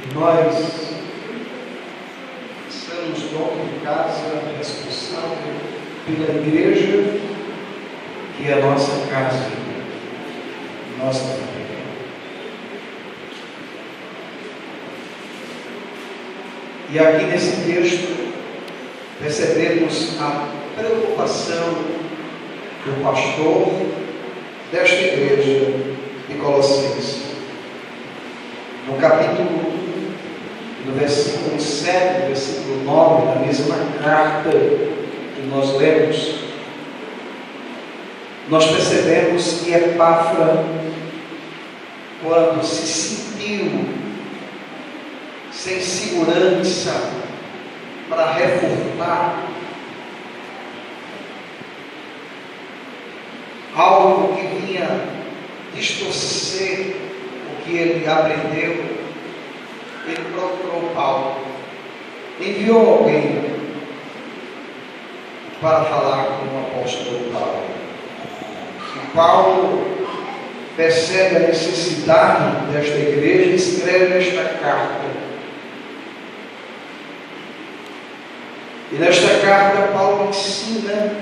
E nós somos dono de casa, responsável pela igreja, que é a nossa casa, nossa família. E aqui nesse texto percebemos a preocupação do pastor desta igreja de Colossenses. No capítulo 1, no versículo 7, versículo 9, na mesma carta que nós lemos, nós percebemos que Epáfra, quando se sentiu sem segurança para reformar algo que vinha distorcer o que ele aprendeu, ele procurou Paulo, enviou alguém para falar com o apóstolo Paulo. E Paulo percebe a necessidade desta igreja e escreve esta carta. E nesta carta Paulo ensina,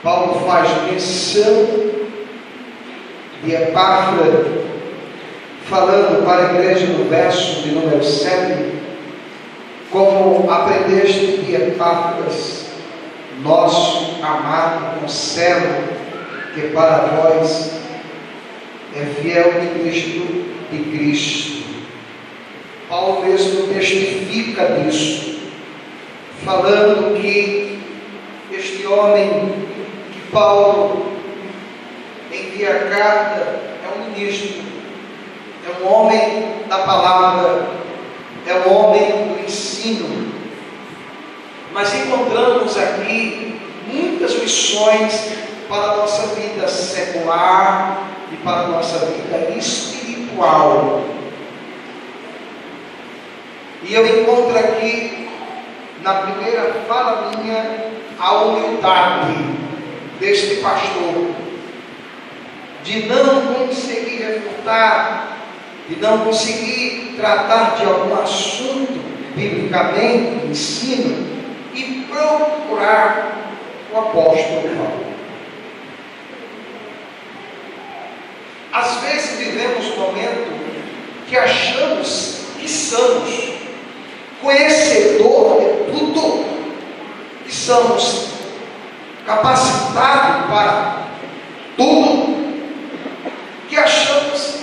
Paulo faz menção de Epáfra, falando para a igreja no verso de número 7, como aprendeste de Epáfras, nosso amado conservo, que para vós é fiel ministro de Cristo. Paulo mesmo testifica disso, falando que este homem que Paulo envia a carta é um ministro, é um homem da palavra, é um homem do ensino. Mas encontramos aqui muitas lições para a nossa vida secular e para a nossa vida espiritual. E eu encontro aqui, na primeira fala minha, a humildade deste pastor, de não conseguir refutar, de não conseguir tratar de algum assunto biblicamente, ensino, e procurar o apóstolo Paulo. Às vezes vivemos um momento que achamos que somos conhecedor de tudo, que somos capacitados para tudo, que achamos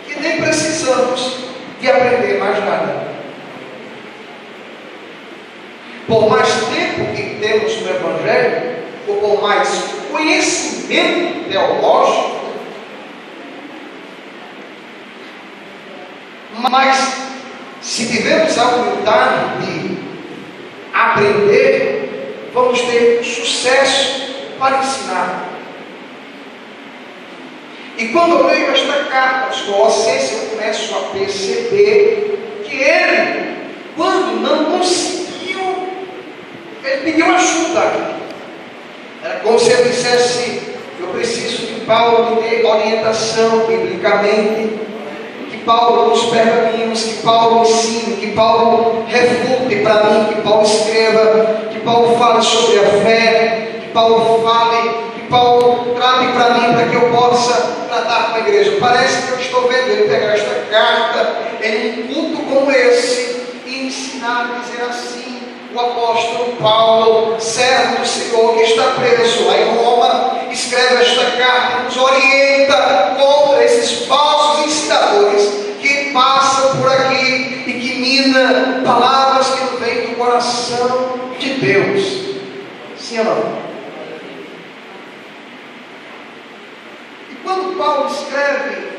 que nem precisamos de aprender mais nada. Por mais tempo que temos no Evangelho, ou por mais conhecimento teológico, mas se tivermos a humildade de aprender, vamos ter sucesso para ensinar. E quando eu leio esta carta aos Colossenses, eu começo a perceber que ele, quando não conseguiu, ele pediu ajuda. Era como se ele dissesse: eu preciso que Paulo me dê orientação biblicamente, que Paulo nos pergaminhos, que Paulo ensine, que Paulo refute para mim, que Paulo escreva, que Paulo fale sobre a fé, que Paulo fale, que Paulo trate para mim, para que eu possa tratar com a igreja. Parece que eu estou vendo ele pegar esta carta em um culto como esse e ensinar a dizer assim: o apóstolo Paulo, servo do Senhor, que está preso lá em Roma, escreve esta carta, nos orienta contra esses falsos ensinadores que passam por aqui e que minam palavras que não vêm do coração de Deus. Sim ou não? E quando Paulo escreve,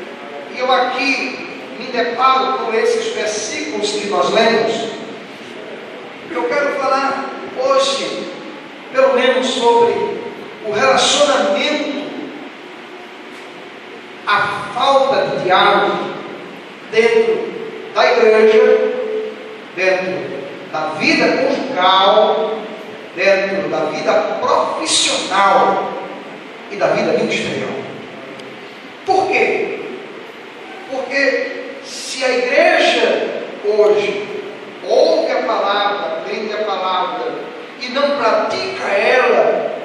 e eu aqui me deparo com esses versículos que nós lemos, eu quero falar hoje, pelo menos, sobre o relacionamento, a falta de diálogo dentro da igreja, dentro da vida conjugal, dentro da vida profissional e da vida ministerial. Por quê? Porque se a igreja hoje ouve a palavra, aprende a palavra e não pratica ela,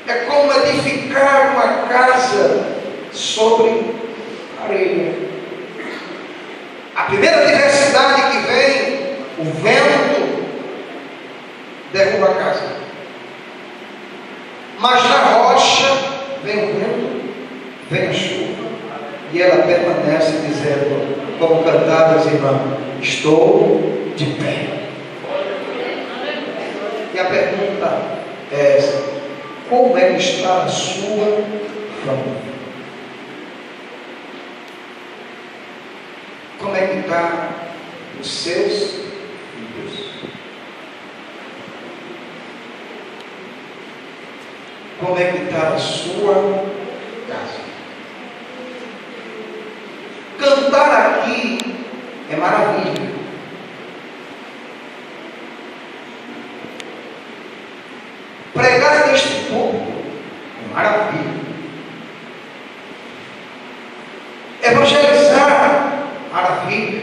é como edificar uma casa sobre areia. A primeira adversidade que vem, o vento, derruba a casa. Mas na rocha vem o vento, vem a chuva, e ela permanece dizendo, como cantaram as irmãs, estou de pé. E a pergunta é essa: como é que está a sua família? Como é que está os seus filhos? Como é que está a sua casa? Cantar aqui é maravilha. Pregar neste púlpito é maravilha. Evangelizar, maravilha.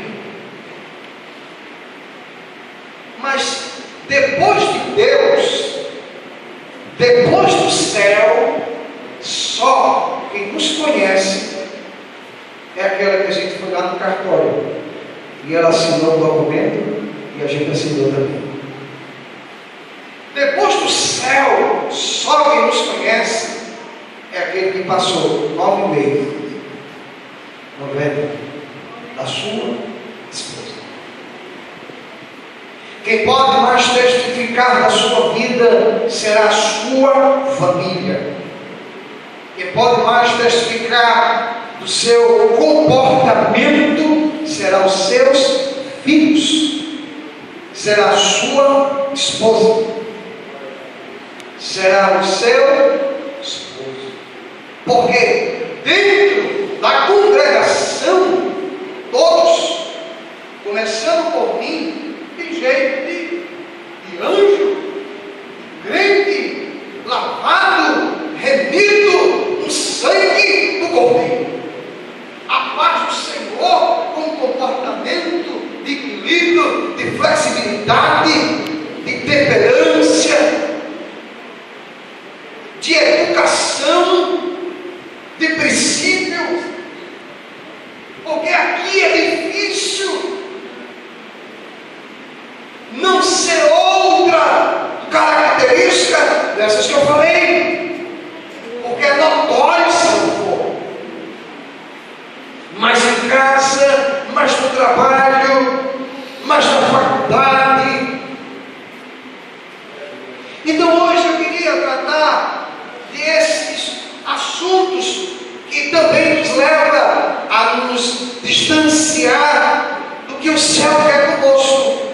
Mas depois de Deus, depois do céu, só quem nos conhece é aquela que a gente foi lá no cartório e ela assinou o documento e a gente assinou também. Depois do céu, só quem nos conhece é aquele que passou 9 meses no ventre da sua esposa. Quem pode mais testificar da sua vida será a sua família. Quem pode mais testificar do seu comportamento será os seus filhos, será a sua esposa, será o seu esposo. Porque dentro da congregação, todos, começando por mim, tem gente de anjo, crente, lavado, remido no sangue do Cordeiro. A paz do Senhor com comportamento de equilíbrio, de flexibilidade, de temperância, de educação, de princípios. Porque aqui é difícil não ser outra característica dessas que eu falei, porque é notório se não for. Mas em casa, mas no trabalho, mas na faculdade. Então hoje eu queria tratar desses assuntos que também nos leva a nos distanciar do que o céu quer conosco.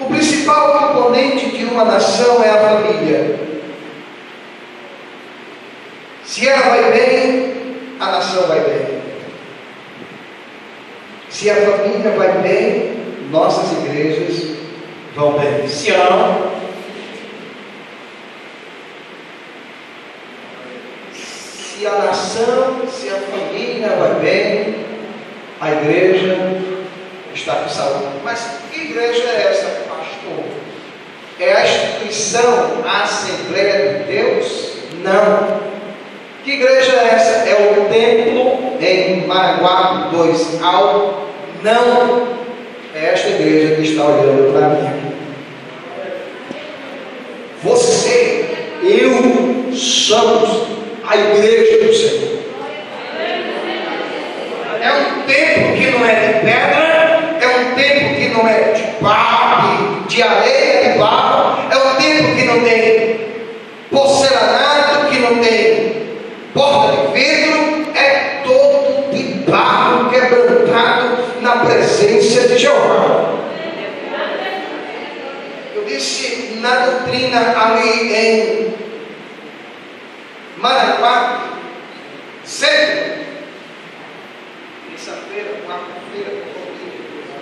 O principal componente de uma nação é a família. Se ela vai bem, a nação vai bem. Se a família vai bem, nossas igrejas vão bem. Se não, se a nação, se a família vai bem, a igreja está com saúde. Mas que igreja é essa, pastor? É a instituição, a Assembleia de Deus? Não. Que igreja é essa? É o templo em Maranguape 2A? Não. É esta igreja que está olhando para mim aqui. Você, eu, somos a igreja do Senhor. É um templo que não é de pedra, é um templo que não é de barro, de areia, de barro, é um templo que não tem porcelanato, que não tem porta de vidro, é todo de barro quebrantado na presença de Jeová. Eu disse na doutrina ali em Maranguape, cedo, terça-feira, quarta-feira,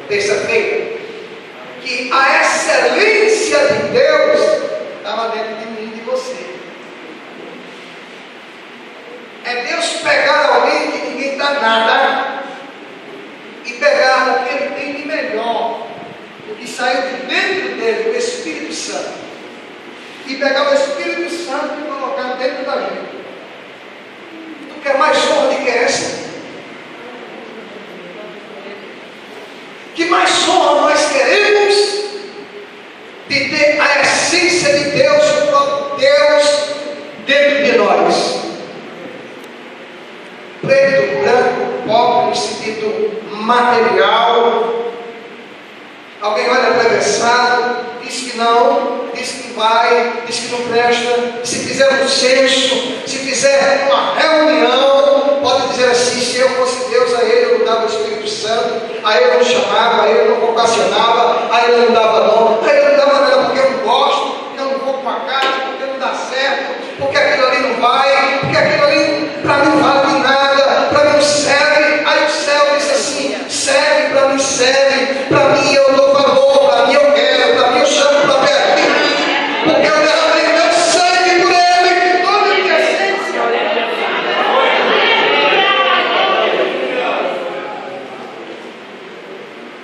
terça-feira, que a excelência de Deus estava dentro de mim e de você. e pegar o Espírito Santo e colocar dentro da gente. Tu quer mais honra do que essa? Que mais honra nós queremos de ter a essência de Deus, o próprio Deus, dentro de nós? Preto, branco, pobre, no sentido material. Alguém olha atravessado, diz que não, diz que vai, diz que não presta. Se fizer um censo, se fizer uma reunião, pode dizer assim: se eu fosse Deus, a ele eu não dava o Espírito Santo, a ele eu não chamava, a ele eu não vocacionava, a ele eu não dava nome, a ele eu não dava nada porque eu não gosto, porque eu não vou com a casa, porque não dá certo, porque aquilo ali não vai, porque aquilo ali para mim não vale de nada, para mim não serve. Aí o céu diz assim: serve, para mim serve, para mim eu dou valor, para mim eu quero, para mim eu chamo para perto de mim, porque eu derramei meu sangue por ele, toda a minha essência.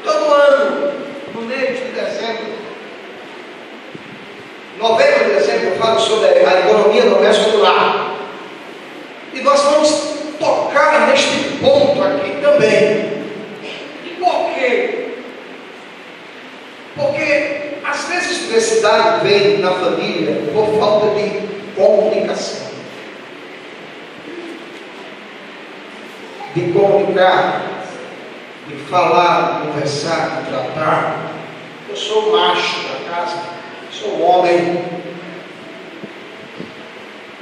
Todo ano, no mês de dezembro, novembro, dezembro, eu falo sobre a economia doméstica do lar. E nós vamos tocar neste ponto aqui também. Por quê? Porque às vezes a diversidade vem na família por falta de comunicação. De comunicar, de falar, de conversar, de tratar. Eu sou o macho da casa, sou o homem.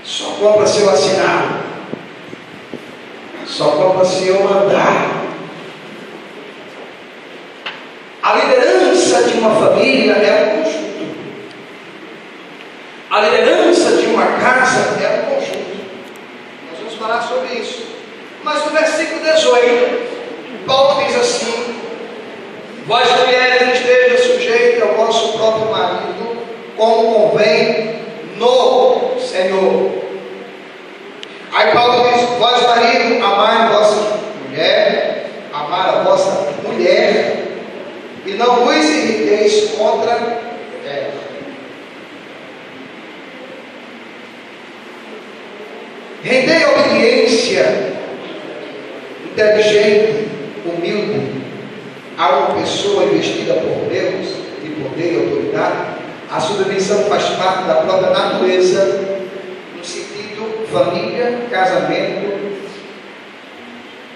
Só compra se eu assinar. Só compra se eu mandar. A liderança de uma família é um conjunto. A liderança de uma casa é um conjunto. Nós vamos falar sobre isso. Mas no versículo 18, Paulo diz assim: vós mulheres estejam sujeitas ao vosso próprio marido, como convém no Senhor. Aí Paulo diz: vós marido, amai a vossa mulher, amar a vossa mulher, e não vos irriteis contra ela. Rendei obediência inteligente, humilde, a uma pessoa investida por Deus, de poder e autoridade. A submissão faz parte da própria natureza, no sentido família, casamento.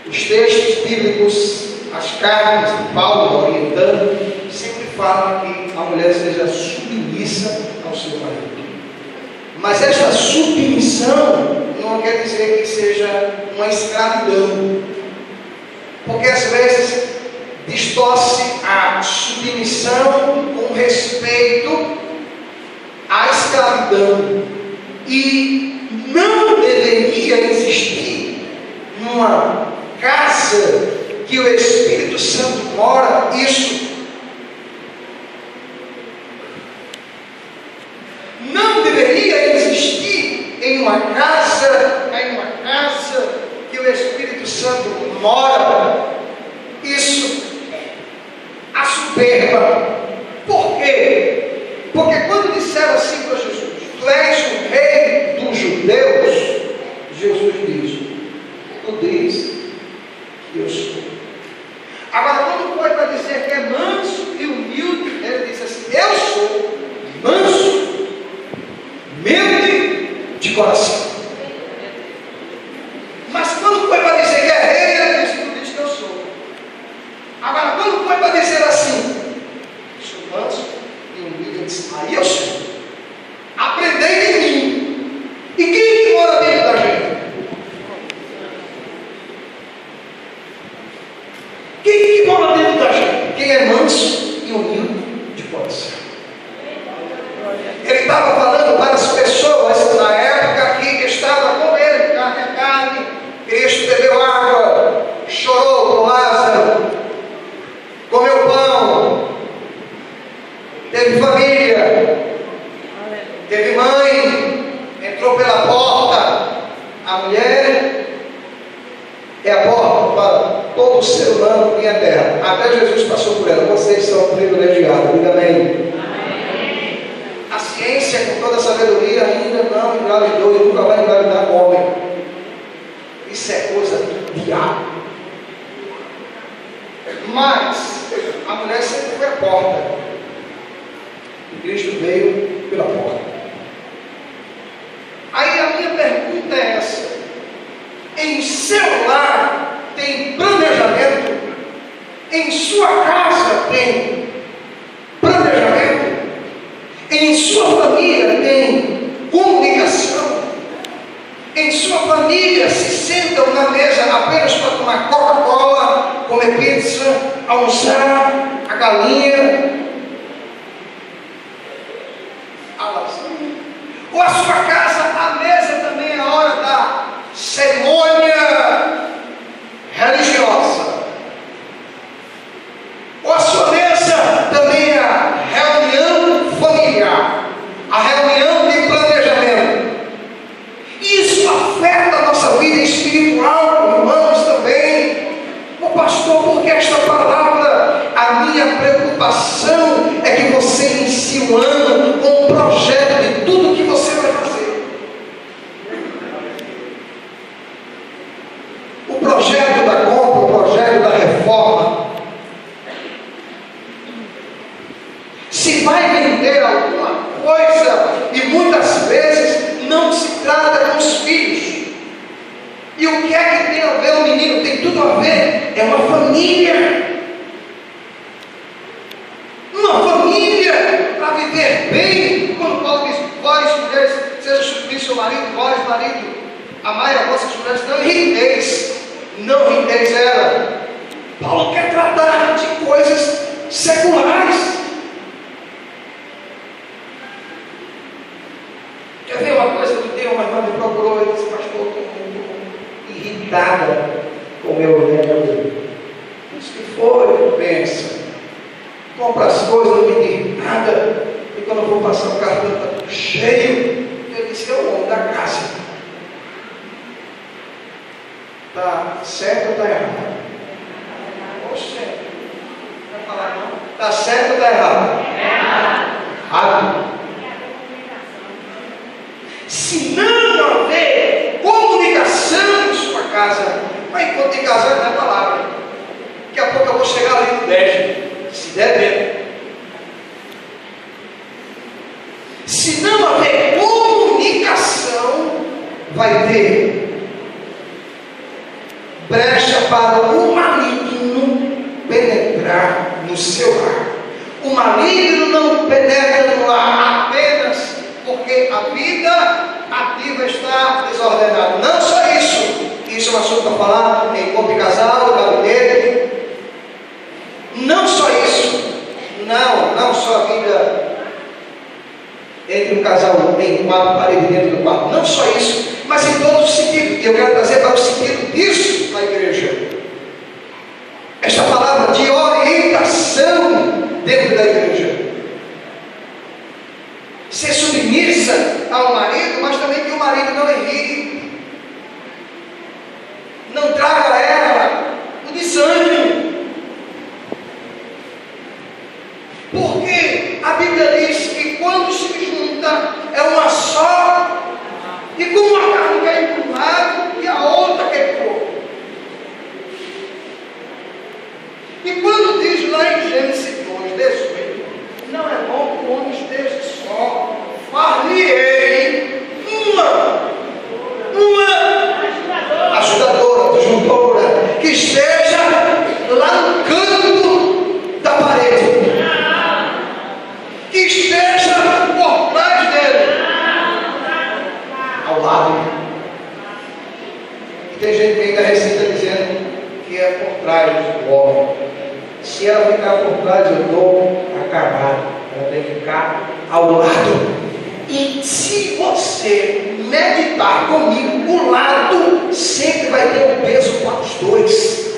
Os textos bíblicos, as cartas de Paulo orientando, sempre falam que a mulher seja submissa ao seu marido. Mas esta submissão não quer dizer que seja uma escravidão, porque às vezes distorce a submissão com respeito à escravidão, e não deveria existir numa casa que o Espírito Santo mora isso. Não deveria existir em uma casa que o Espírito Santo mora isso. A soberba. Por quê? Porque quando disseram assim para Jesus: tu és o rei dos judeus, Jesus diz: tu diz que eu sou. Agora, quando foi para dizer que é manso e humilde, ele disse assim: eu sou manso, humilde de coração. Mas quando foi para dizer que é rei, ele disse: tu diz que eu sou. Agora, quando foi para dizer assim: sou manso e humilde, ele disse: aí eu sou. Aprendei de mim. E quem mora dentro da gente? Quem mora dentro da gente? Quem é manso e humilde de coração. Ele estava falando para as pessoas na época que estava com ele, carne a carne. Cristo bebeu água, chorou com Lázaro, comeu pão, teve família, teve mãe, entrou pela porta. A mulher é a porta para todo ser humano que é terra. Até Jesus passou por ela. Vocês são privilegiados. Diga amém. Assim ciência, com toda a sabedoria, ainda não engravidou e nunca vai engravidar homem. Isso é coisa do diabo. Mas a mulher sempre foi a porta. E Cristo veio pela porta. Aí a minha pergunta é essa: em seu lar tem planejamento? Em sua casa tem planejamento? Em sua família tem comunicação? Em sua família se sentam na mesa apenas para tomar Coca-Cola, comer pizza, almoçar a galinha, a lasanha? Ou a sua casa, a mesa também é a hora da cerimônia religiosa? Ou a sua mesa também é a reunião familiar, a reunião de planejamento? Isso afeta a nossa vida espiritual, irmãos, também. Ô pastor, por que esta palavra? A minha preocupação é que você inicie o ano com um projeto de tudo que você vai fazer. O projeto da compra, o projeto da reforma. Se vai vender alguma coisa, e muitas vezes não se trata com os filhos. E o que é que tem a ver o menino? Tem tudo a ver. É uma família. Uma família para viver bem. Quando Paulo diz: vós mulheres, seja submisso ao marido, vós marido, amai a vossas mulheres, não irriteis. Não irriteis ela. Paulo quer tratar de coisas seculares. Quer ver uma coisa que tem? Uma irmã me procurou e disse: pastor, estou muito irritada com o meu velho. Isso que foi, pensa. Compra as coisas, não me diz nada. E quando eu vou passar o cartão, está tudo cheio. Eu disse: é o homem da casa. Está certo ou está errado? Poxa, não vai falar não. Está certo ou está errado? Errado. Se não haver comunicação em sua casa, mas enquanto em casa não é palavra. Daqui a pouco eu vou chegar ali no 10, se der tempo. Se não haver comunicação, vai ter brecha para o maligno penetrar no seu lar. O maligno não penetra no lar apenas porque a vida ativa está desordenada. Não só isso. Isso é um assunto para falar em encontro de casal, gabinete. Não só isso. Não só a vida entre um casal em quatro paredes dentro do quarto. Não só isso. Mas em todos os sentidos. E eu quero trazer para o sentido disso na igreja. Esta palavra de orientação dentro da igreja. Ser submissa ao marido, mas também que o marido não irrite, não traga a ela o desânimo. Porque a Bíblia diz que quando se junta é uma só, e como uma carne quer ir para um lado e a outra quer para o outro. E quando diz lá em Gênesis 2:18, não é bom que o homem esteja só, far-lhe-ei uma ajudadora, disjuntora, que esteja lá no canto da parede, que esteja por trás dele, ao lado. E tem gente que ainda recita dizendo que é por trás do homem. Se ela ficar por trás, eu estou acabado. Ela tem que ficar ao lado. E se você meditar comigo, o lado sempre vai ter um peso para os dois.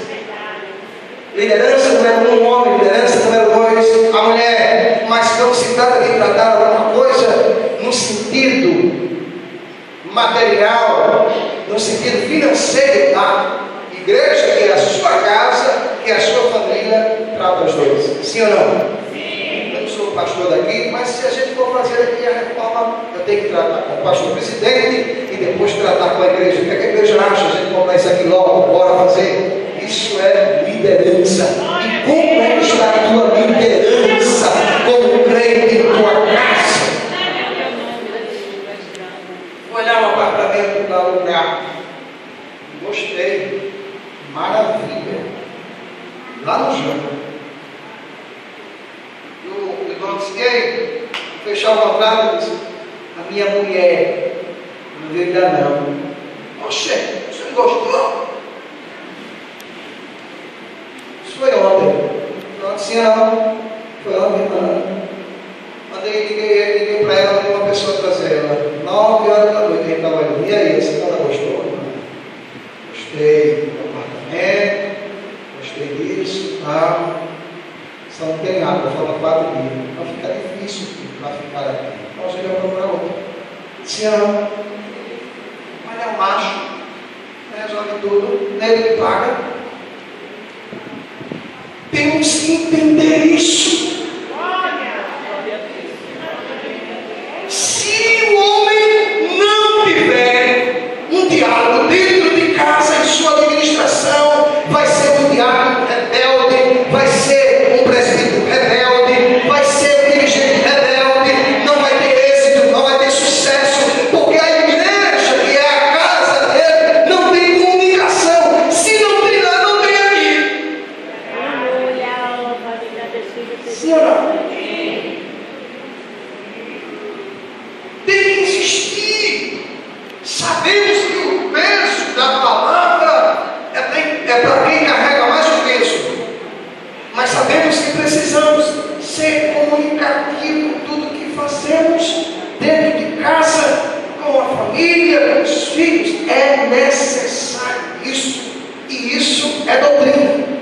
Liderança número 1, homem, liderança número 2, a mulher. Mas não se trata de tratar alguma coisa no sentido material, no sentido financeiro, tá? Igreja, que é a sua casa, que é a sua família, trata os dois. Sim ou não? Sim. Vamos sou pastor daqui, mas se a gente for fazer aqui a reforma, eu tenho que tratar com o pastor presidente e depois tratar com a igreja. O que a igreja acha? A gente comprar isso aqui logo, bora fazer. Isso é liderança. E como é que está a tua liderança como crente em tua casa? Vou olhar um apartamento para alugar. Gostei. Maravilha. Lá no Jânio. O dono disse: e aí? Fechar o contrato? Disse: a minha mulher não veio ainda não. Oxê, você não gostou? Isso foi ontem. Não disse não. Foi ontem, não. Liguei para ela, mandei uma pessoa trazer ela. 9 horas da noite a gente estava ali. E aí, você não gostou? Gostei do apartamento, gostei disso, tá? Só não tem água, falta 4 dias. Vai ficar difícil para ficar aqui. Então a gente vai procurar outro. Se ama, mas é um macho, resolve tudo, nele que paga. Temos que entender isso. Se o homem não tiver um diálogo dentro de casa, em sua administração, vai ser um diálogo rebelde, vai ser um presbítero rebelde, vai ser um dirigente rebelde, não vai ter êxito, não vai ter sucesso, porque a igreja, que é a casa dele, não tem comunicação. Se não tem lá, não tem aqui. Sim ou não? Tem que insistir. Sabemos que o peso da palavra é para quem carrega mais o peso, mas sabemos que precisamos ser comunicativos em tudo que fazemos dentro de casa, com a família, com os filhos. É necessário isso, e isso é doutrina.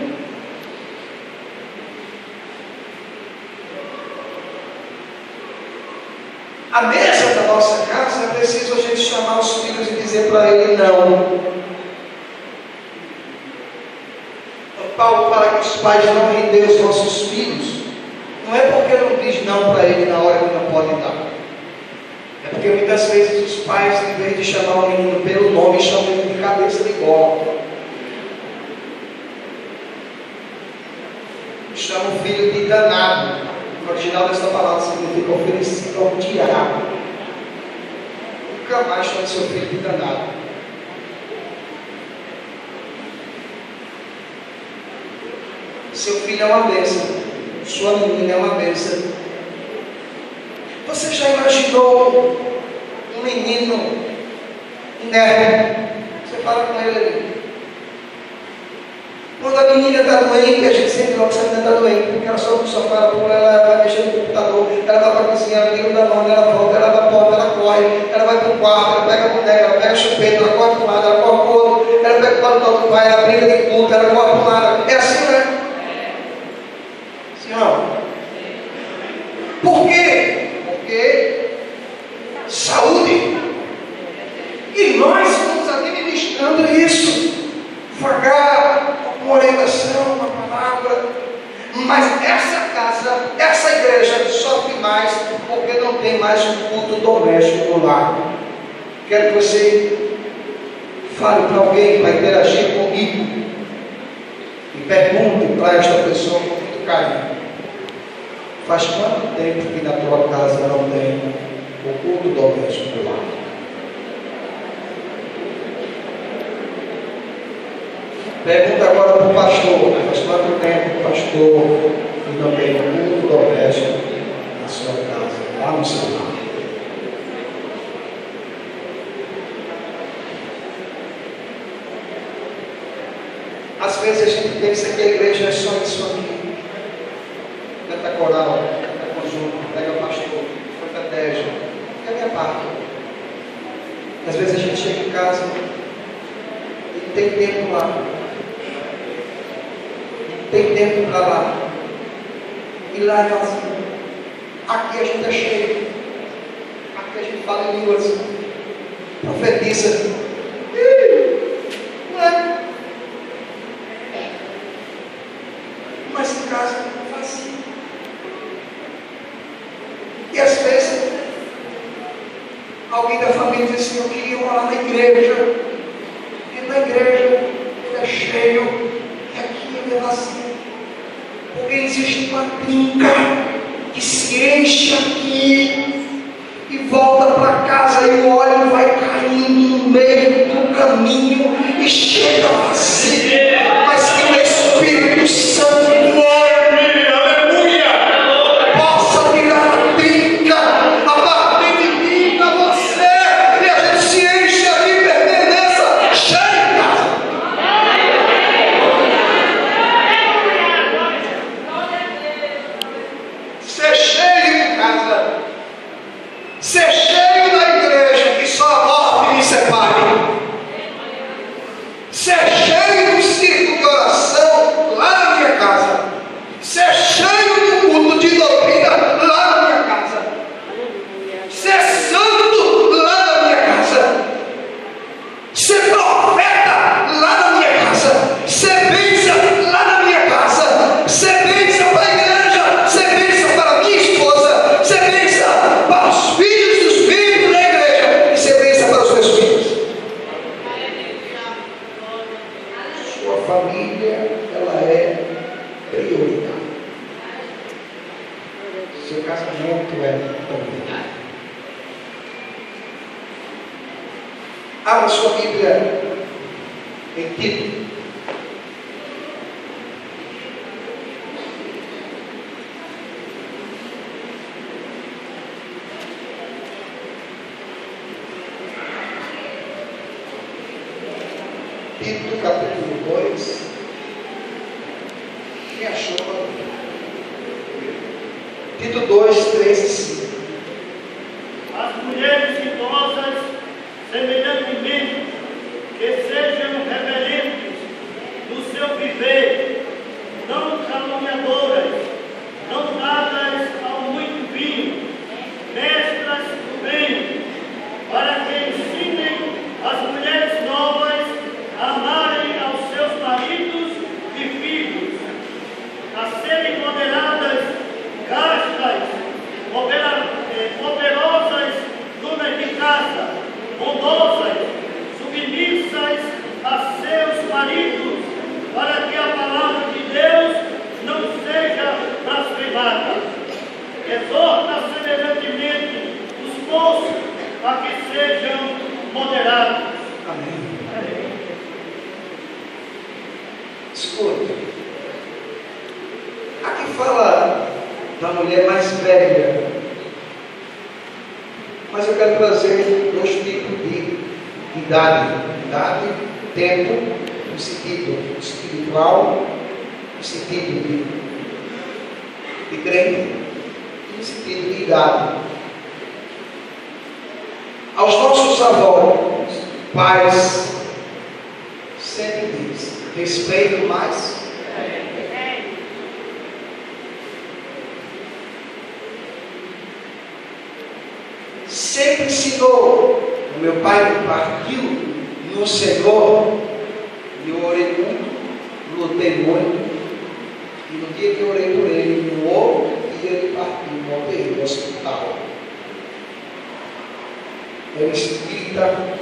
A mesa da nossa casa, é preciso a gente chamar os filhos e dizer para ele não. Paulo fala que os pais não rendem os nossos filhos. Não é porque não diz não para ele na hora que não pode dar. É porque muitas vezes os pais, em vez de chamar o menino pelo nome, chamam ele de cabeça de bola. Chama o filho de danado. O original dessa palavra significa oferecido ao diabo. Nunca mais chame seu filho de danado. Seu filho é uma bênção. Sua menina é uma bênção. Você já imaginou um menino inerte? Você fala com ele ali. Quando a menina está doente, a gente sempre logo sabe que ela está doente, porque ela sobe no sofá, ela vai mexer no computador, ela vai para a cozinha, ela tira o Danone, ela volta, ela vai para a porta, ela corre, ela vai para o quarto, ela pega a boneca, ela pega o chupeta, ela corre para um lado, ela corre para o outro, ela pega o pau do pai, ela briga de culto, ela corre para um lado. É assim, né? Sim ou não? Por quê? Porque saúde. E nós estamos administrando isso. Devagar, uma orientação, uma palavra. Mas essa casa, essa igreja sofre mais porque não tem mais um culto doméstico no lar. Quero que você fale para alguém, para interagir comigo, e pergunte para esta pessoa com muito carinho: faz quanto tempo que na tua casa não tem o culto doméstico no lar? Pergunta agora para o pastor: faz quanto tempo, pastor, que não tem o culto doméstico na sua casa, lá no seu lar? Às vezes a gente pensa que a igreja é só isso aqui. Canta coral, canta conjunto, pega pastor, canta teja. É a minha parte. Às vezes a gente chega em casa e tem tempo lá. Tem tempo para lá. E lá é vazio. Aqui a gente é cheio. Aqui a gente fala em línguas. Profetiza. Não é? Mas em casa é vazio. Alguém da família diz assim: eu queria morar na igreja. E na igreja ele é cheio, e aqui ele é vazio. Porque existe uma trinca que se enche aqui e volta para casa, e o óleo vai caindo no meio do caminho e chega vazio. Mas que o Espírito Santo, possa virar a trinca a partir de mim para você, e a gente se enche aqui e permaneça cheio em casa. Ser cheio em casa, ser cheio na igreja, que só a morte me separe. Ser cheio no círculo de oração lá na minha casa. Ser cheio no culto de doutrina lá na minha casa. Ser santo lá na minha casa. Ser profeta lá na minha casa. Ser bênção lá na minha casa. Ser bênção para a igreja. Ser bênção para a minha esposa. Ser bênção para os filhos dos membros da igreja. E ser bênção para os meus filhos. Sua família, ela é prioridade. Seu casamento é prioridade. Abra sua Bíblia em Tito. Tito, capítulo 2. Quem achou? Tito 2, 3 e 5. As mulheres idosas, semelhantemente, que sejam reverentes no seu viver, não caluniadoras, não dadas ao muito vinho, mestras do bem, para que ensinem as mulheres novas a amarem aos seus maridos e filhos, a serem moderadas, castas, operosas, donas de casa, bondosas, submissas a seus maridos, para que a palavra de Deus não seja blasfemada. Exorta semelhantemente os moços a que sejam moderados. Amém. Escuta. Aqui fala da mulher mais velha. Mas eu quero trazer dois tipos de idade. Idade, tempo, no sentido espiritual, no sentido de crente, e no sentido de idade. Aos nossos avós, pais, sempre diz: respeito mais. Sempre ensinou. O meu pai partiu no Senhor, e eu orei muito, lutei muito, e no dia que eu orei por ele, no outro dia ele partiu, voltei no hospital. Era espírita,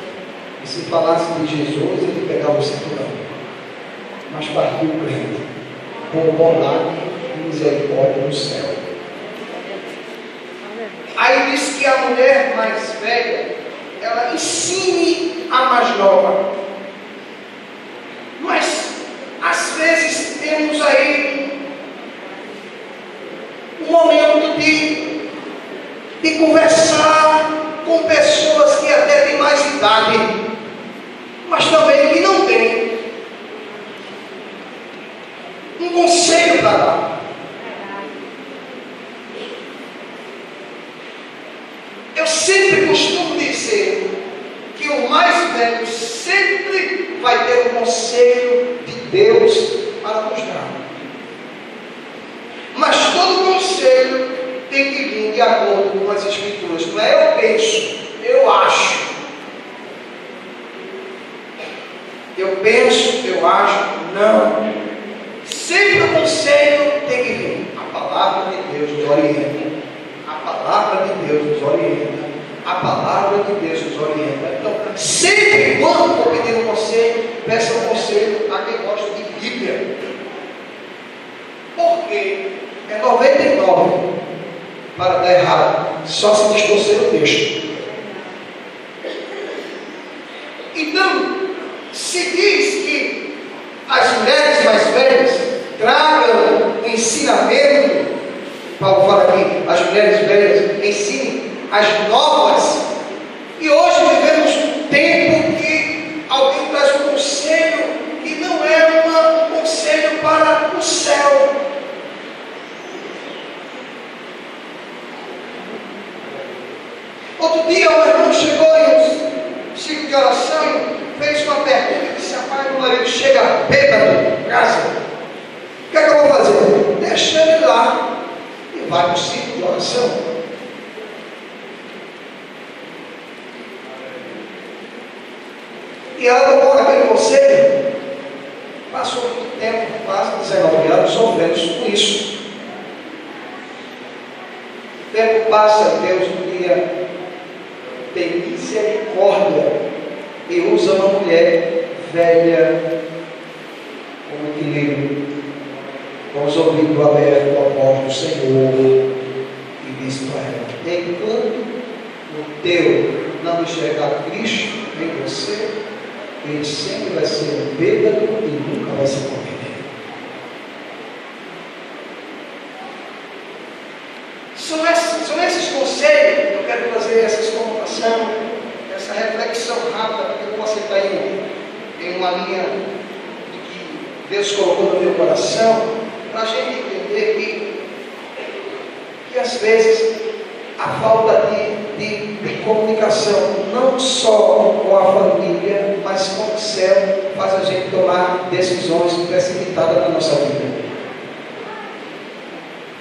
e se falasse de Jesus, ele pegava o cinturão, mas partiu crente, com bondade e misericórdia no céu. Aí diz que a mulher mais velha, ela ensine a mais nova. Mas, às vezes, temos aí um momento de conversar com pessoas que até têm mais idade, mas também que não têm um conselho para dar. Eu sempre costumo dizer que o mais velho sempre vai ter um conselho de Deus para nos dar. Mas todo conselho tem que vir de acordo com as Escrituras. Não é eu penso, eu acho. Eu penso, eu acho, não. Sempre o conselho tem que vir. A palavra de Deus nos orienta. A palavra de Deus nos orienta. A palavra palavra de Deus nos orienta. Então, sempre quando for pedir um conselho, peça um conselho a quem gosta de Bíblia. Porque é 99 para dar errado, só se distorcer o texto. Então, se diz que as mulheres mais velhas tragam o ensinamento, Paulo fala aqui, as mulheres velhas ensinem as novas, e hoje vivemos um tempo que alguém traz um conselho que não é um conselho para o céu. Outro dia o irmão chegou em um ciclo de oração e fez uma pergunta e disse: rapaz, meu marido chega bêbado em casa, o que é que eu vou fazer? Deixa ele lá e vai para o ciclo de oração. E ela tomou aquele conselho, passou muito tempo, quase 19 anos, sofrendo com isso. O tempo passa, Deus queria ter misericórdia e usa uma mulher velha como equilíbrio, com os ouvidos abertos ao voz do Senhor, e disse para ela: enquanto o teu não enxergar Cristo em você, ele sempre vai ser um bêbado e nunca vai se converter. São esses conselhos que eu quero trazer, essa excomunicação, essa reflexão rápida, para que eu possa estar em uma linha de que Deus colocou no meu coração, para a gente entender que às vezes a falta de comunicação, não só com a família, mas com o céu, faz a gente tomar decisões precipitadas na nossa vida.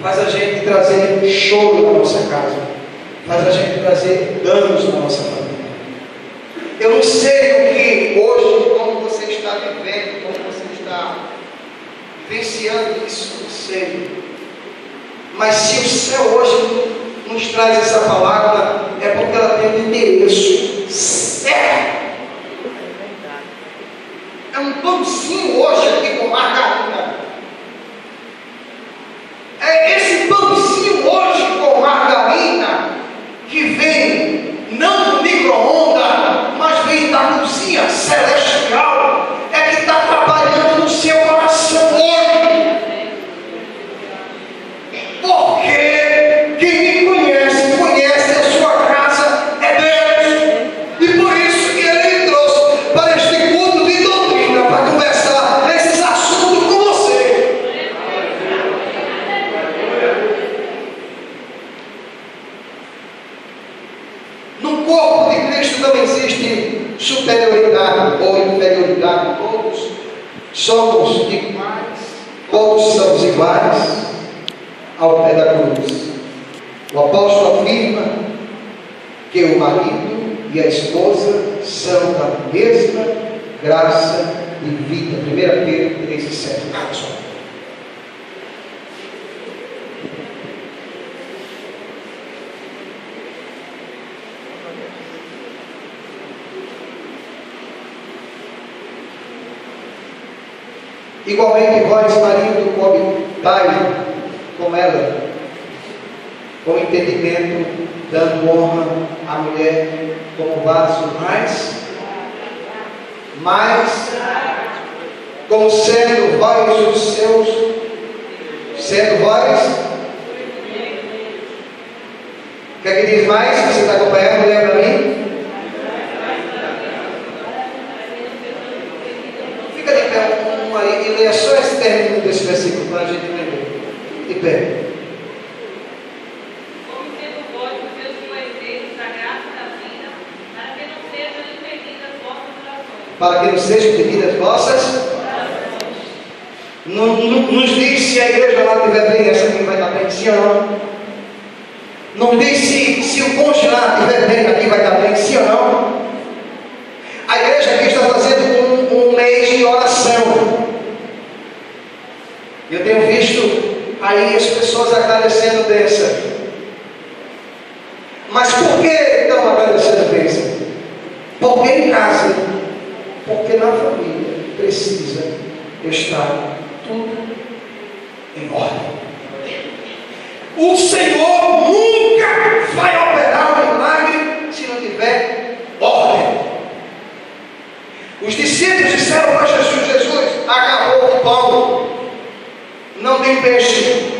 Faz a gente trazer choro na nossa casa. Faz a gente trazer danos na nossa família. Eu não sei o que hoje, como você está vivendo, como você está vivenciando isso, não sei. Mas se o céu hoje nos traz essa palavra, é porque ela tem um endereço certo. É um pãozinho hoje aqui com margarina. É esse pãozinho hoje com margarina que vem não do micro-ondas, mas vem da cozinha celestial, é que está trabalhando no seu coração hoje. Porque quem me conhece a sua casa é Deus. E por isso que Ele me trouxe para este culto de doutrina, para conversar esses assuntos com você. No corpo de Cristo não existe superioridade ou inferioridade. Todos somos iguais, todos somos iguais ao pé da cruz. O apóstolo afirma que o marido e a esposa são da mesma graça e vida. 1 Pedro 3:7. Igualmente vós, marido, coabitai com ela, com entendimento, dando honra à mulher como vaso mais como sendo vós os seus, sendo vós, o que é que diz mais? Você está acompanhando? Lembra para mim? Fica de pé e leia só esse término desse versículo para a gente entender. De pé. Como sendo vós os seus coerdeiros da graça da vida, para que não sejam impedidas vossas orações. Para que não sejam impedidas vossas. Não nos diz se a igreja lá estiver bem, essa aqui vai estar bem, sim ou não? Não diz se o cônjuge lá estiver bem, aqui vai estar bem, sim ou não? A igreja aqui está fazendo um mês de oração. Eu tenho visto aí as pessoas agradecendo bênção. Mas por que estão agradecendo bênção? casa, porque na família precisa estar tudo em ordem. O Senhor nunca vai operar um milagre se não tiver ordem. Os discípulos disseram para Jesus: Jesus, acabou o pão, não tem peixe,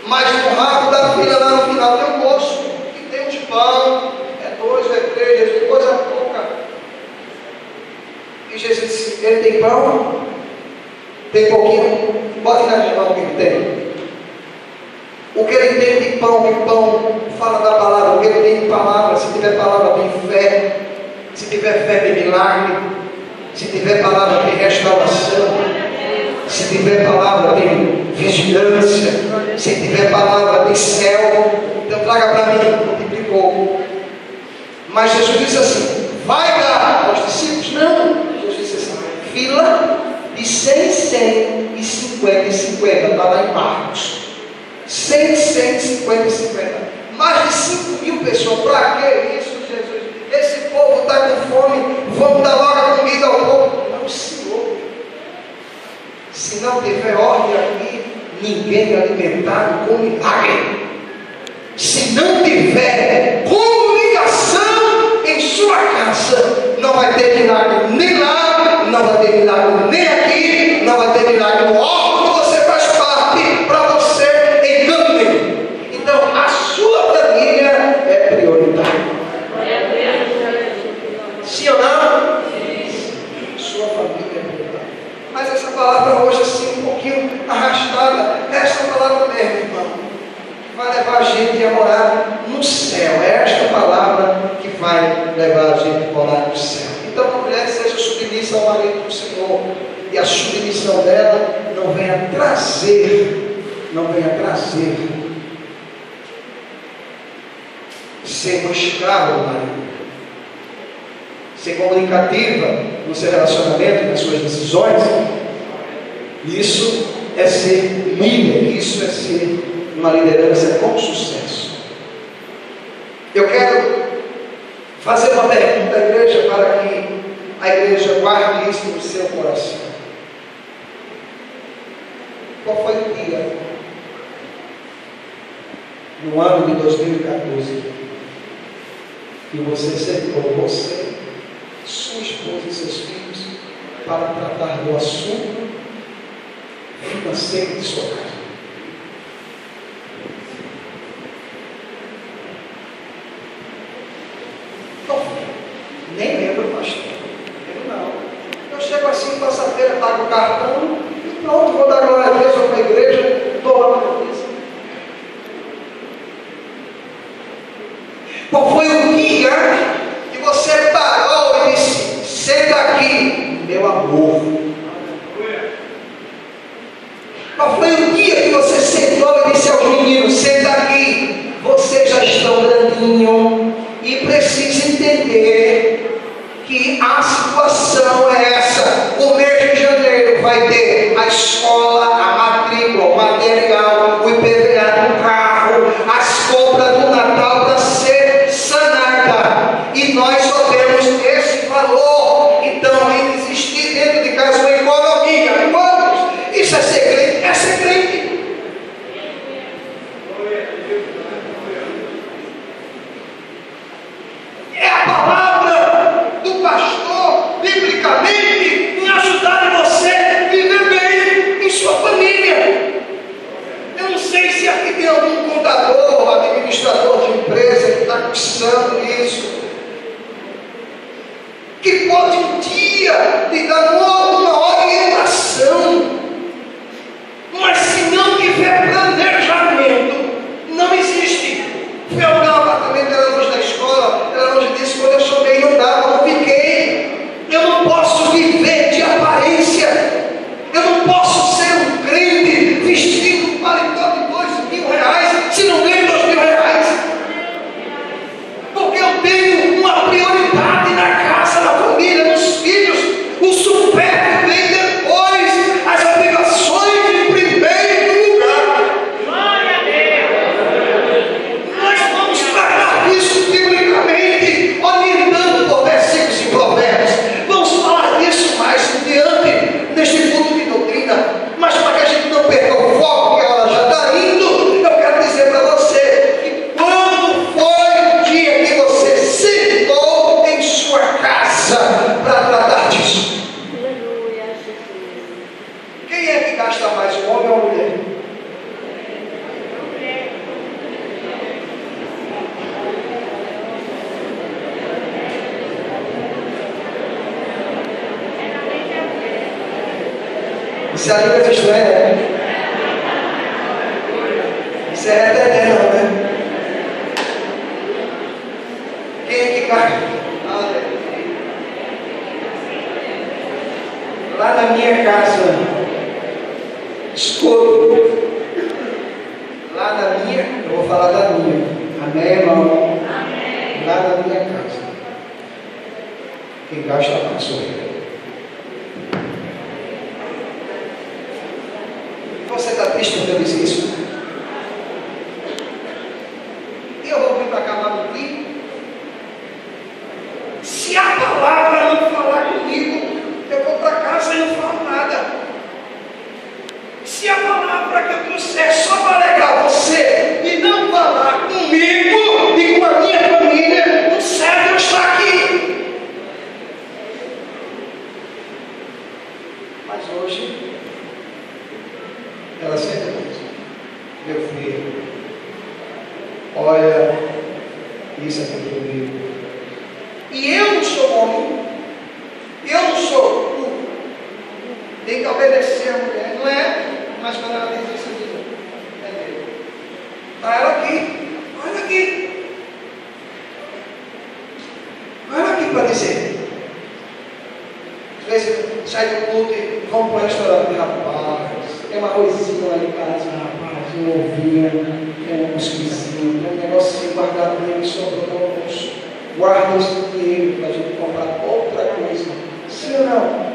mas no rabo da fila lá no final tem um moço que tem um de pão, é 2, é 3, coisa pouca. E Jesus disse: ele tem pão? Tem pouquinho? Bote na minha mão o que ele tem. O que ele tem de pão, fala da palavra. O que ele tem de palavra, se tiver palavra tem fé, se tiver fé tem milagre, se tiver palavra tem restauração, se tiver palavra tem vigilância, se tiver palavra tem céu. Então traga para mim, multiplicou. Mas Jesus disse assim: vai dar aos discípulos? Não. Jesus disse assim: fila de 100, 100 e 50 e 50, está lá em Marcos. 100, 100, 50 e 50. Mais de 5.000 pessoas. Para que isso, Jesus? Esse povo está com fome, vamos dar logo a comida ao povo. Não, Senhor. Se não tiver ordem aqui, ninguém é alimentado com milagre. Se não tiver comunicação em sua casa, não vai ter milagre nem lá, não vai ter milagre nem aqui, não vai ter milagre no órgão que você faz parte, para você engane. Então a sua família é prioridade. Sim ou não? Sua família é prioridade. Mas essa palavra hoje assim um pouquinho arrastada, essa palavra mesmo, irmão, vai levar a gente a morar no céu. É esta palavra que vai levar a gente a morar no céu. Então a mulher seja submissa ao marido do Senhor, e a submissão dela não venha trazer ser um escravo do marido, ser comunicativa no seu relacionamento, nas suas decisões. Isso é ser líder, isso é ser uma liderança com sucesso. Eu quero fazer uma pergunta à igreja, para que a igreja guarde isso no seu coração. Qual foi o dia, no ano de 2014, que você sentou, você, sua esposa e seus filhos, para tratar do assunto financeiro de sua casa? Nem lembro, pastor. Eu não. Eu chego assim, quarta-feira, pago o cartão e pronto, vou dar glória a Deus, vou para a igreja, estou lá para Deus. Qual foi o dia que você parou e disse: senta aqui, meu amor? Qual foi o dia que você sentou e disse aos meninos: senta aqui, vocês já estão grandinhos e precisam entender que a situação é essa. O mês de janeiro vai ter a escola, a matrícula, o material, o IPVA do carro, as compras do Natal para ser sanada, e nós só temos esse valor. Então ainda existe dentro de casa uma economia. Quantos? Isso é segredo? É segredo. É a palavra do pastor, biblicamente, em ajudar você a viver bem em sua família. Eu não sei se aqui tem algum contador, administrador de empresa que está cursando isso, que pode um dia lhe dar uma orientação. Mas se não tiver planejamento, não existe. Fui alugar um apartamento, era longe da escola, era longe disso. Quando eu chamei, não dava, não fiquei. Eu não posso viver de aparência. Eu não posso ser um crente vestindo um paletó de R$2.000 se não ganho R$2.000. Porque eu tenho uma prioridade na casa, na família, nos filhos. O supérfluo Isso é a língua estranha, né? Isso é eterno, né? Quem é que cai? Lá na minha casa, escuta. Lá na minha, eu vou falar da minha. Amém, irmão? Amém. Lá na minha casa, quem gasta mais sou eu. Você está triste quando eu disse isso? Eu vou vir para acabar comigo. Se a palavra não falar comigo, eu vou para casa e não falo nada. Se a palavra que eu trouxer só para alegar você e não falar comigo e com a minha família, não serve eu estar aqui. Mas hoje, ela sempre diz: meu filho, olha, isso aqui comigo. E eu não sou homem, eu não sou burro. Tem que obedecer a mulher, não é? Mas quando ela diz isso, eu digo: é dele. Está ela aqui, olha aqui. Olha aqui para dizer. Às vezes sai do culto e vamos para o restaurante, rapaz. Tem uma coisinha lá em casa, rapaz, um ovinho, tem um mosquizinho, tem um negocinho guardado nele, sobrou no almoço. Guarda esse dinheiro para a gente comprar outra coisa. Sim ou não?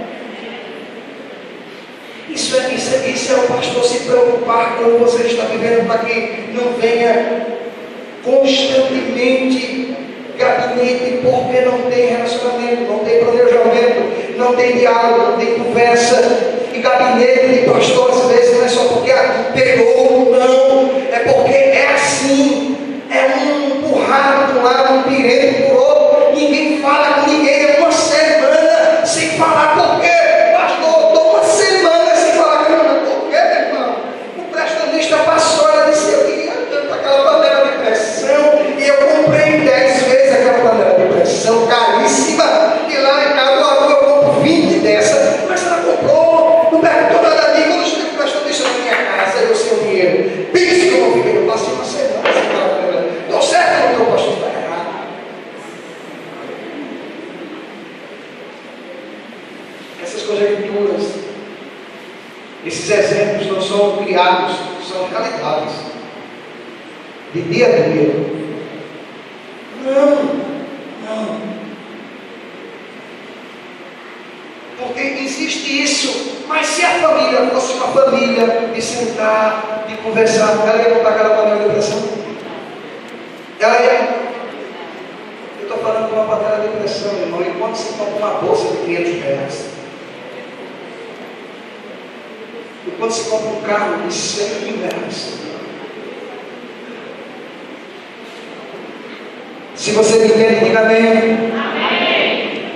Isso é o pastor se preocupar com o que você está vivendo, para que não venha constantemente gabinete, porque não tem relacionamento, não tem planejamento, não tem diálogo, não tem conversa. E gabinete de pastor às vezes não é só porque pegou, não, é porque é assim, é um empurrado de um lado, um pirete por outro, ninguém fala com ninguém, é uma semana sem falar. Por quê? Pastor, estou uma semana sem falar com ninguém. Por quê, meu irmão? O prestamista passou, ela disse: eu queria tanto aquela panela de pressão, e eu comprei 10 vezes aquela panela de pressão, caríssima, e lá em casa eu compro 20 dessa, mas ela comprou, não perguntou nada a mim. Quando eu estive com o prestamista na minha casa, eu sei o dinheiro, pense que eu não fiquei, eu passei uma semana sem falar com ela. Estou certo ou não estou, pastor? Está errado. Essas conjecturas, esses exemplos não são criados, são realidades de dia a dia. Não. Porque existe isso. Mas se a família fosse uma família de sentar, de conversar, ela ia comprar aquela panela de pressão? Ela ia. Eu estou falando de uma panela de pressão, irmão. E quando você compra uma bolsa de R$500? E quando você compra um carro de R$100.000? Se você me entende, diga amém. Amém.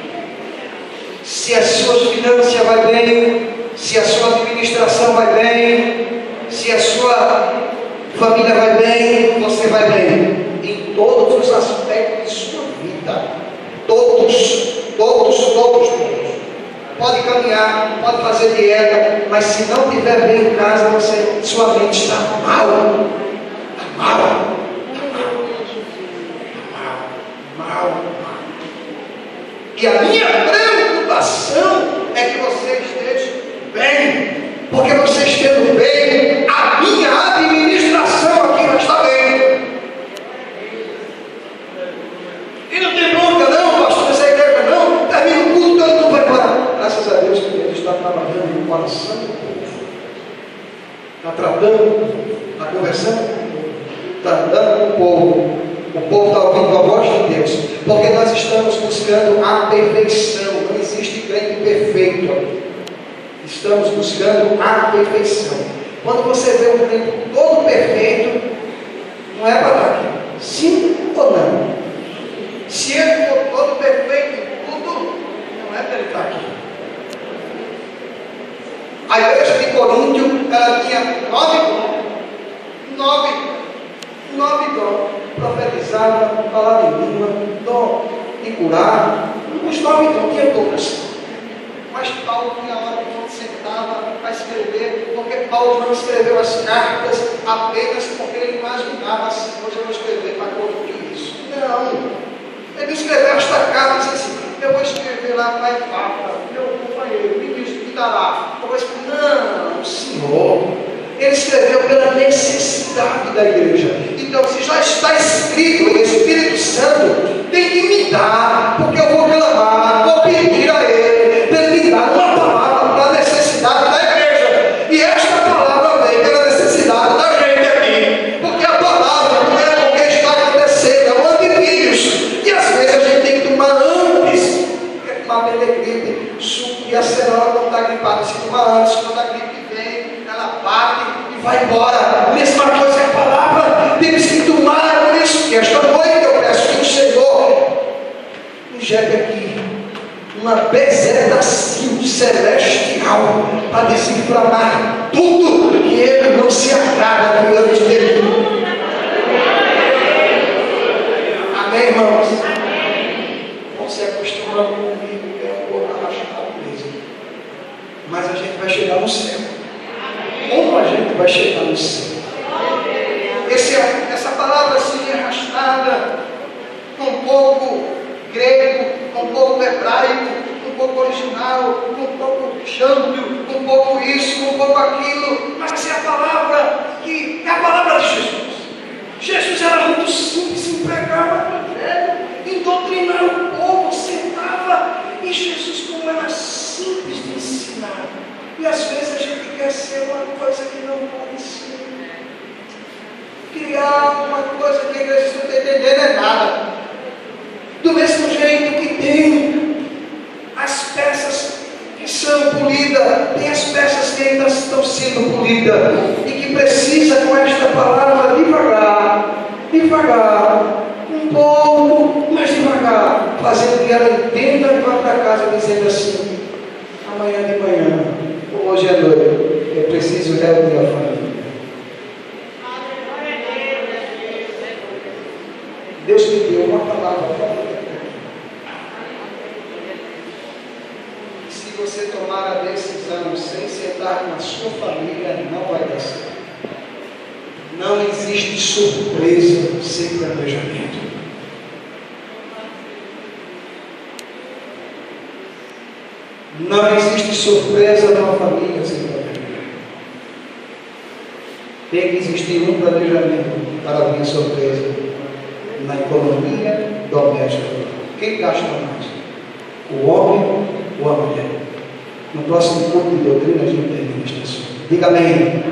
Se as suas finanças vai bem, se a sua administração vai bem, se a sua família vai bem, você vai bem em todos os aspectos de sua vida. Todos. Pode caminhar, pode fazer dieta, mas se não estiver bem em casa, sua mente está mal. E a minha preocupação é que você esteja bem, porque você estando bem, a minha administração aqui vai estar bem. E não tem bronca não, pastor, essa igreja não, termina o culto, todo mundo vai embora. Graças a Deus que Deus está trabalhando no coração do povo, está tratando com o povo, está conversando com o povo, está andando com o povo. O povo está ouvindo a voz de Deus, porque nós estamos buscando a perfeição. Não existe crente perfeito aqui. Estamos buscando a perfeição. Quando você vê um crente todo perfeito, não é para estar aqui. Sim ou não? Se ele for todo perfeito em tudo, não é para ele estar aqui. A igreja de Coríntio, ela tinha 9 dons. Profetizava, falava em língua, dom de curar. Os 9 dons tinha todos. Mas Paulo tinha hora que quando sentava para escrever, porque Paulo não escreveu as cartas apenas porque ele imaginava assim, hoje eu vou escrever para corrigir isso. Não. Ele escreveu esta carta e disse assim, eu vou escrever lá para Epáfras, meu companheiro, ministro que está lá. Eu vou escrever, não, Senhor. Ele escreveu pela necessidade da igreja. Então, se já está escrito, o Espírito Santo tem que me dar, porque eu vou clamar, vou pedir a Ele, para Ele me dar uma palavra para a necessidade da igreja. E esta palavra vem pela necessidade da gente aqui, porque a palavra não é com o que está acontecendo, é um antivírus. E às vezes a gente tem que tomar antes, quer tomar Benegripe, suco e acerola quando está gripado. Se tomar antes, quando a gripe vem, ela bate e vai embora. Mesma coisa é a palavra, temos que tomar por isso que esta noite eu peço que o Senhor injete aqui uma bezetacil celestial para desinflamar tudo que Ele não se agrada no ano dele. Amém, irmãos? Vão se acostumando comigo, que é um pouco arrastado mesmo. Mas a gente vai chegar no céu. Como a gente vai chegar no céu? Essa palavra assim arrastada, um pouco grego, um pouco hebraico, um pouco original, um pouco jâmbio, um pouco isso, um pouco aquilo, mas é a palavra que é a palavra de Jesus. Jesus era muito simples em pregar o evangelho, em doutrinar o povo, sentava, e Jesus, como era simples de ensinar. E às vezes a gente quer ser uma coisa que não pode ser. Criar uma coisa que a igreja não está entendendo é nada. Do mesmo jeito que tem as peças que são polidas, tem as peças que ainda estão sendo polidas e que precisa com esta palavra devagar, um pouco, mas devagar, fazendo que ela entenda e vá para casa dizendo assim, amanhã de manhã, hoje é noite, eu preciso reunir a família. Deus me deu uma palavra para você. Se você tomar a decisão sem sentar com a sua família, não vai dar certo. Não existe surpresa sem planejamento. Não existe surpresa numa família sem planejamento. Tem que existir um planejamento para vir a surpresa na economia doméstica. Quem gasta mais? O homem ou a mulher? No próximo culto de doutrina a gente termina este assunto. Diga amém.